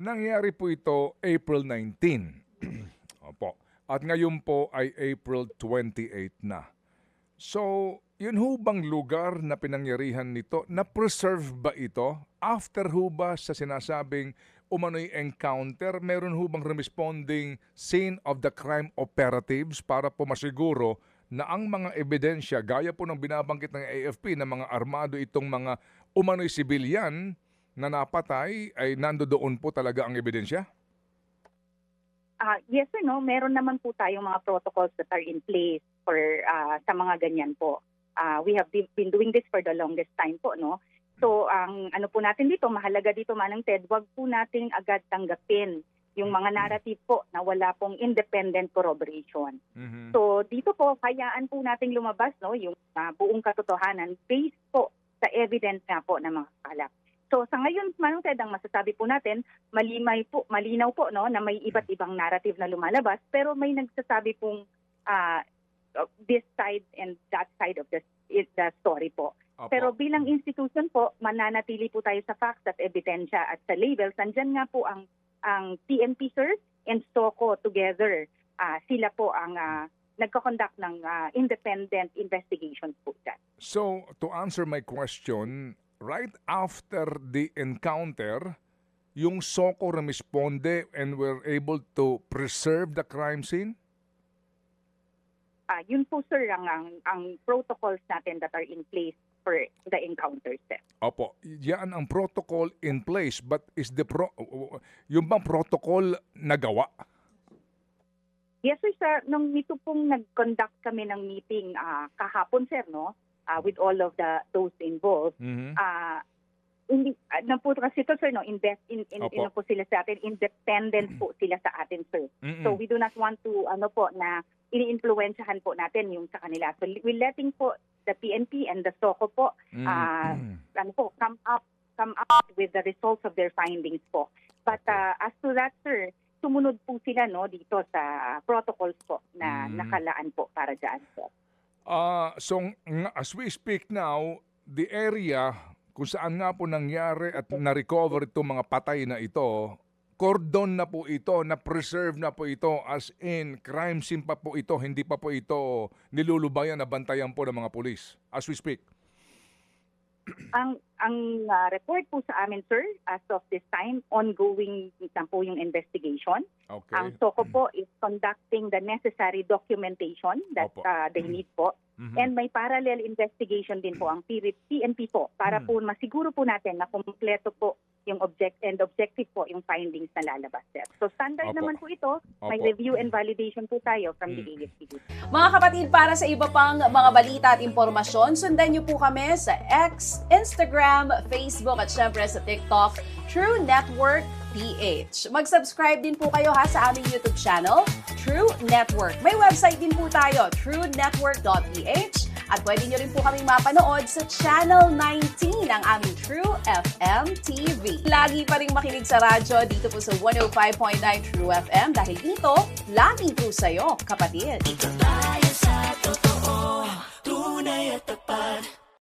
Nangyari po ito April 19. Opo. At ngayon po ay April 28 na. So, yun ho bang lugar na pinangyarihan nito, na-preserve ba ito? After ho ba sa sinasabing umano'y encounter, meron ho bang responding scene of the crime operatives para po masiguro na ang mga ebidensya, gaya po ng binabanggit ng AFP na mga armado itong mga umano'y sibilyan na napatay, ay nandoon po talaga ang ebidensya? Yes or no, meron naman po tayong mga protocols that are in place for sa mga ganyan po. We have been doing this for the longest time po, no? So, ang ano po natin dito, mahalaga dito Manang Ted, wag po nating agad tanggapin yung mga narrative po na wala pong independent corroboration. Mm-hmm. So, dito po, hayaan po nating lumabas, no, yung buong katotohanan based po sa evidence nga po ng mga kalap. So sa ngayon, Manong Ted, ang masasabi po natin, malinaw po no, na may iba't ibang narrative na lumalabas, pero may nagsasabi pong this side and that side of the story po. Opo. Pero bilang institution po, mananatili po tayo sa facts at ebidensya at sa labels. Nandyan nga po ang PNP, sir, and SOCO together. Sila po ang nagko-conduct ng independent investigations po dyan. So, to answer my question, right after the encounter, yung SOCO responde and were able to preserve the crime scene? Yun po, sir, ang protocols natin that are in place for the encounter, sir. Opo, yan ang protocol in place, but is yung bang protocol nagawa? Yes, sir. Nung ito pong nag-conduct kami ng meeting kahapon, sir, no? With all of those involved. Mm-hmm. Hindi po kasi ito, sir, no, ino po sila sa atin, independent po sila sa atin, sir. Mm-hmm. So we do not want to na ini-influensyahan po natin yung sa kanila. So we're letting po the PNP and the SOCO po come up with the results of their findings po. But as to that, sir, sumunod po sila no dito sa protocols po na nakalaan po para diyan, sir. So, as we speak now, the area kung saan nga po nangyari at na-recover itong mga patay na ito, cordon na po ito, na-preserve na po ito, as in crime scene pa po ito, hindi pa po ito nilulubayan na bantayan po ng mga pulis, as we speak. Ang report po sa amin, sir, as of this time, ongoing na po yung investigation. Okay. Ang SOCO po is conducting the necessary documentation that they need po. Mm-hmm. And may parallel investigation din po ang PNP po para po masiguro po natin na kumpleto po yung objective po yung findings na lalabas, sir. So standard naman po ito, may review and validation po tayo from the AFP. Mga kapatid, para sa iba pang mga balita at impormasyon, sundan niyo po kami sa X, Instagram, Facebook at syempre sa TikTok, True Network PH. Mag-subscribe din po kayo sa aming YouTube channel, True Network. May website din po tayo, truenetwork.ph, at pwede nyo rin po kaming mapanood sa Channel 19 ng aming True FM TV. Lagi pa rin makinig sa radyo dito po sa 105.9 True FM dahil dito, laging true sa'yo, kapatid. Ito tayo sa totoo, tunay at